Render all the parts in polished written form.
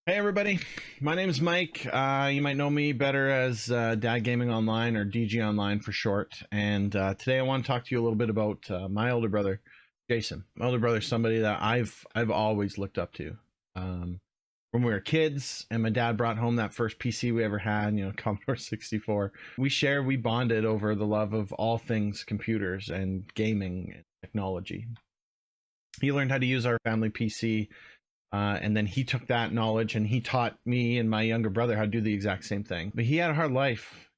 Hey everybody, my name is Mike. You might know me better as DGonline or DGonline for short. And today I want to talk to you a little bit about my older brother, Jason. My older brother is somebody that I've always looked up to. When we were kids, and my dad brought home that first PC we ever had, Commodore 64. We bonded over the love of all things computers and gaming and technology. He learned how to use our family PC, and then he took that knowledge and he taught me and my younger brother how to do the exact same thing. But he had a hard life,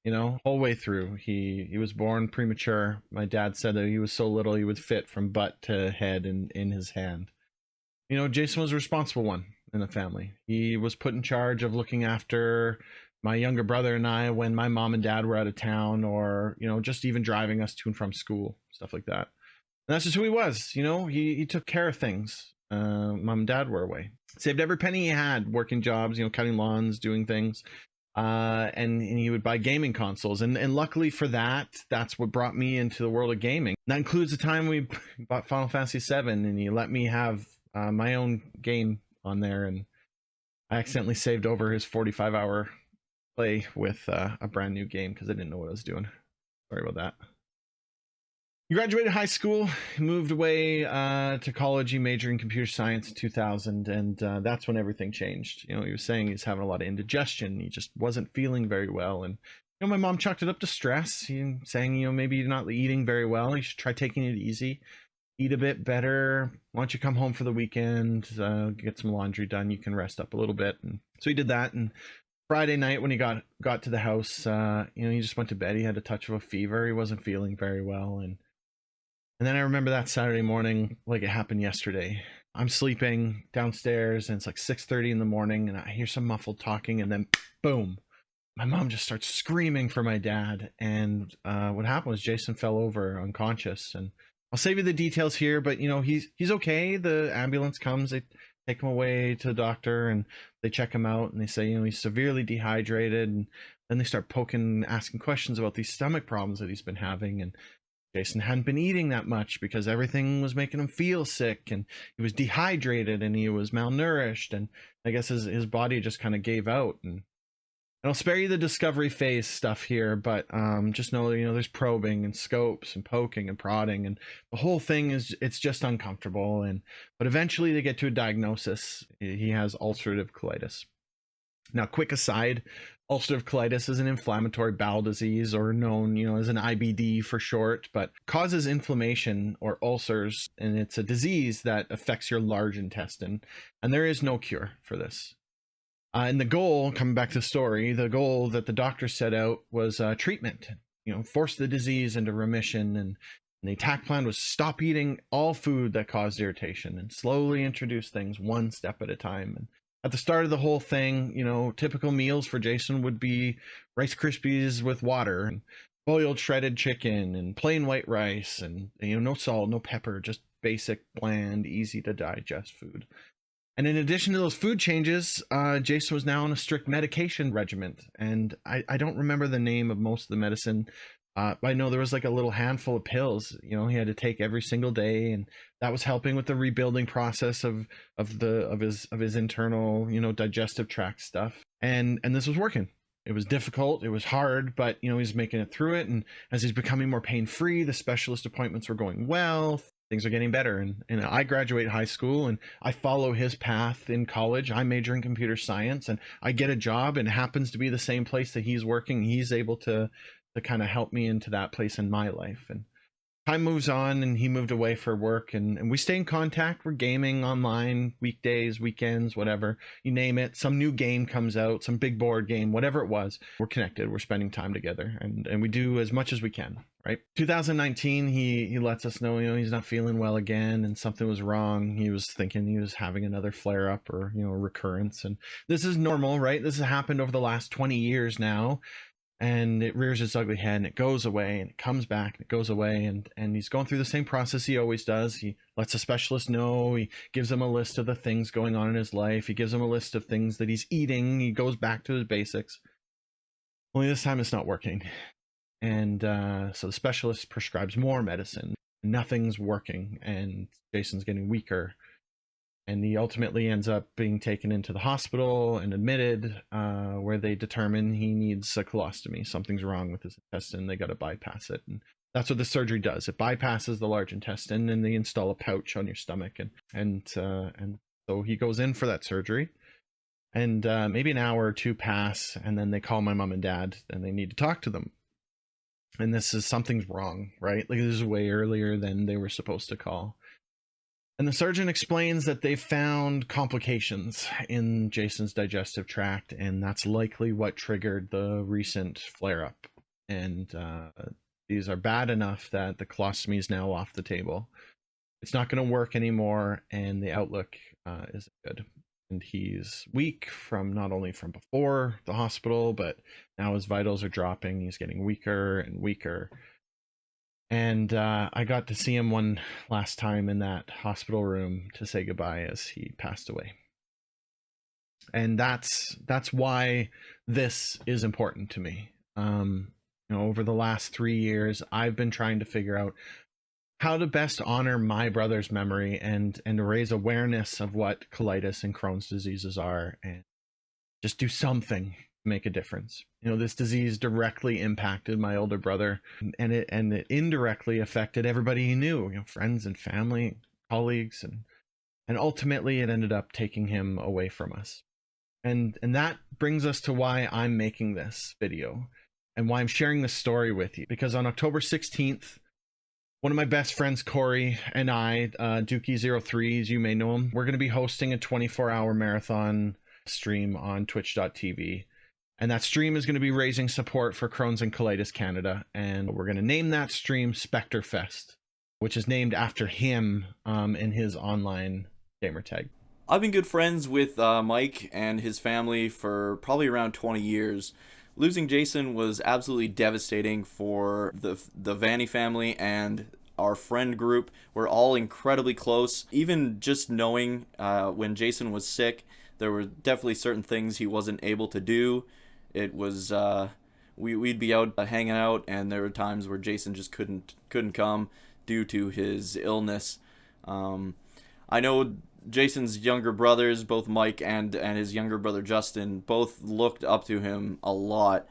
whole way through. He was born premature. My dad said that he was so little he would fit from butt to head in his hand. Jason was a responsible one in the family. He was put in charge of looking after my younger brother and I when my mom and dad were out of town, or just even driving us to and from school, stuff like that. And that's just who he was. He took care of things. Mom and dad were away. Saved every penny he had working jobs, cutting lawns, doing things. And he would buy gaming consoles. And luckily for that, that's what brought me into the world of gaming. That includes the time we bought Final Fantasy VII, and he let me have my own game on there. And I accidentally saved over his 45-hour play with a brand new game because I didn't know what I was doing. Sorry about that. He graduated high school, moved away to college. He majored in computer science in 2000, and that's when everything changed. He was saying he's having a lot of indigestion. He just wasn't feeling very well, and my mom chalked it up to stress. Saying maybe you're not eating very well. You should try taking it easy, eat a bit better. Why don't you come home for the weekend, get some laundry done? You can rest up a little bit. And so he did that, and Friday night when he got to the house, he just went to bed. He had a touch of a fever. He wasn't feeling very well, and then I remember that Saturday morning like it happened yesterday. I'm sleeping downstairs and it's like 6:30 in the morning, and I hear some muffled talking, and then boom, my mom just starts screaming for my dad. And what happened was Jason fell over unconscious. And I'll save you the details here, but he's okay. The ambulance comes, they take him away to the doctor, and they check him out, and they say he's severely dehydrated. And then they start poking, asking questions about these stomach problems that he's been having. And Jason hadn't been eating that much because everything was making him feel sick, and he was dehydrated and he was malnourished, and I guess his body just kind of gave out. And I'll spare you the discovery phase stuff here, but just know there's probing and scopes and poking and prodding, and the whole thing it's just uncomfortable. But eventually they get to a diagnosis. He has ulcerative colitis. Now, quick aside, ulcerative colitis is an inflammatory bowel disease, or known, as an IBD for short, but causes inflammation or ulcers, and it's a disease that affects your large intestine, and there is no cure for this. And the goal, coming back to the story, the goal that the doctor set out was treatment, force the disease into remission, and the attack plan was stop eating all food that caused irritation and slowly introduce things one step at a time. And at the start of the whole thing, typical meals for Jason would be Rice Krispies with water, and boiled shredded chicken, and plain white rice, and no salt, no pepper, just basic, bland, easy to digest food. And in addition to those food changes, Jason was now on a strict medication regimen. And I don't remember the name of most of the medicine. I know there was like a little handful of pills, he had to take every single day, and that was helping with the rebuilding process of his internal, digestive tract stuff. And this was working. It was difficult, it was hard, but he's making it through it. And as he's becoming more pain-free, the specialist appointments were going well. Things are getting better. And I graduate high school, and I follow his path in college. I major in computer science, and I get a job, and it happens to be the same place that he's working. He's able to kind of help me into that place in my life. And time moves on, and he moved away for work, and we stay in contact. We're gaming online, weekdays, weekends, whatever, you name it. Some new game comes out, some big board game, whatever it was, we're connected, we're spending time together, and we do as much as we can, right? 2019, he lets us know, he's not feeling well again, and something was wrong. He was thinking he was having another flare up, or recurrence. And this is normal, right? This has happened over the last 20 years now. And it rears its ugly head, and it goes away, and it comes back, and it goes away. And he's going through the same process he always does. He lets a specialist know. He gives them a list of the things going on in his life. He gives them a list of things that he's eating. He goes back to his basics. Only this time it's not working. And so the specialist prescribes more medicine. Nothing's working, and Jason's getting weaker. And he ultimately ends up being taken into the hospital and admitted, where they determine he needs a colostomy. Something's wrong with his intestine. They got to bypass it. And that's what the surgery does. It bypasses the large intestine, and they install a pouch on your stomach. And so he goes in for that surgery. And maybe an hour or two pass, and then they call my mom and dad, and they need to talk to them. And this is, something's wrong, right? Like, this is way earlier than they were supposed to call. And the surgeon explains that they found complications in Jason's digestive tract, and that's likely what triggered the recent flare-up. And these are bad enough that the colostomy is now off the table. It's not going to work anymore, and the outlook isn't good. And he's weak from not only from before the hospital, but now his vitals are dropping. He's getting weaker and weaker. And I got to see him one last time in that hospital room to say goodbye as he passed away. And that's why this is important to me. Over the last 3 years, I've been trying to figure out how to best honor my brother's memory and raise awareness of what colitis and Crohn's diseases are, and just do something to make a difference. This disease directly impacted my older brother, and it indirectly affected everybody he knew, friends and family, colleagues, and ultimately it ended up taking him away from us. And that brings us to why I'm making this video and why I'm sharing this story with you, because on October 16th, one of my best friends, Corey, and I, Dookie03, as you may know him, we're going to be hosting a 24-hour marathon stream on twitch.tv. And that stream is going to be raising support for Crohns and Colitis Canada. And we're going to name that stream Spectrefest, which is named after him and his online gamertag. I've been good friends with Mike and his family for probably around 20 years. Losing Jason was absolutely devastating for the Vanny family and our friend group. We're all incredibly close. Even just knowing when Jason was sick, there were definitely certain things he wasn't able to do. It was we'd be out hanging out, and there were times where Jason just couldn't come due to his illness. I know Jason's younger brothers, both Mike and his younger brother Justin, both looked up to him a lot.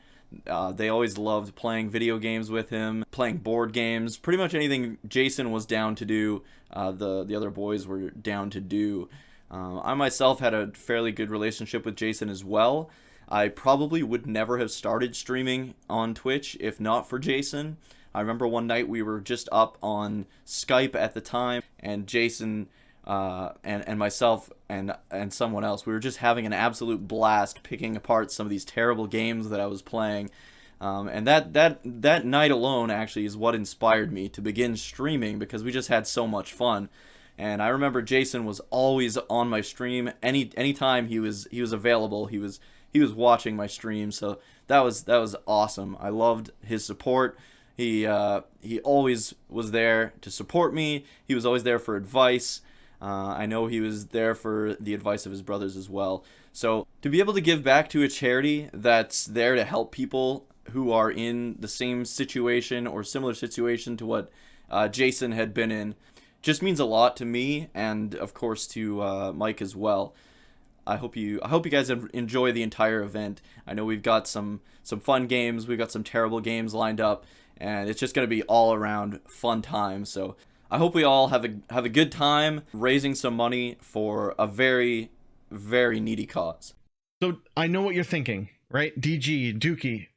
They always loved playing video games with him, playing board games, pretty much anything Jason was down to do, the other boys were down to do. I myself had a fairly good relationship with Jason as well. I probably would never have started streaming on Twitch if not for Jason. I remember one night we were just up on Skype at the time, and Jason and myself and someone else, we were just having an absolute blast picking apart some of these terrible games that I was playing. And that night alone actually is what inspired me to begin streaming, because we just had so much fun. And I remember Jason was always on my stream. Anytime he was available, he was watching my stream. So that was awesome. I loved his support. He always was there to support me. He was always there for advice. I know he was there for the advice of his brothers as well. So to be able to give back to a charity that's there to help people who are in the same situation or similar situation to what Jason had been in just means a lot to me, and of course to Mike as well. I hope you guys enjoy the entire event. I know we've got some fun games, we've got some terrible games lined up, and it's just going to be all around fun time. So I hope we all have a good time raising some money for a very, very needy cause. So I know what you're thinking, right? DG, Dookie,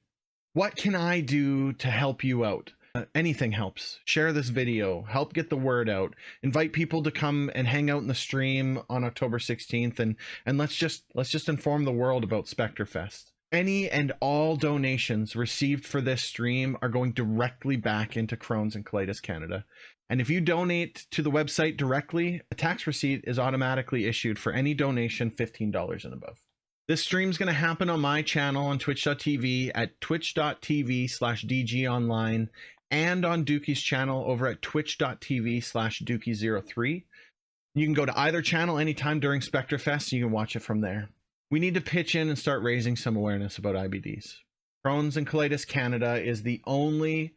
what can I do to help you out? Anything helps. Share this video, help get the word out, invite people to come and hang out in the stream on October 16th, and let's just inform the world about Spectrefest. Any and all donations received for this stream are going directly back into Crohn's and Colitis Canada. And if you donate to the website directly, a tax receipt is automatically issued for any donation $15 and above. This stream is going to happen on my channel on twitch.tv at twitch.tv/DGonline, and on Dookie's channel over at twitch.tv/Dookie03. You can go to either channel anytime during Spectrefest, and you can watch it from there. We need to pitch in and start raising some awareness about IBDs. Crohn's and Colitis Canada is the only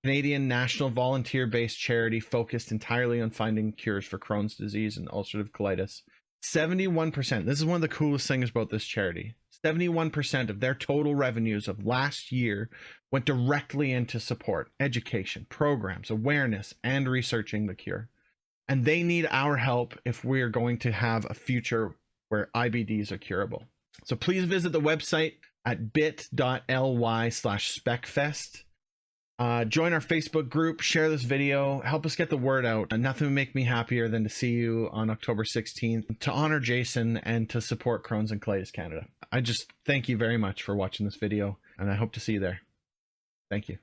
Canadian national volunteer-based charity focused entirely on finding cures for Crohn's disease and ulcerative colitis. 71%. This is one of the coolest things about this charity. 71% of their total revenues of last year went directly into support, education, programs, awareness, and researching the cure. And they need our help if we're going to have a future where IBDs are curable. So please visit the website at bit.ly/specfest. Join our Facebook group, share this video, help us get the word out. Nothing would make me happier than to see you on October 16th to honor Jason and to support Crohn's and Colitis Canada. I just thank you very much for watching this video, and I hope to see you there. Thank you.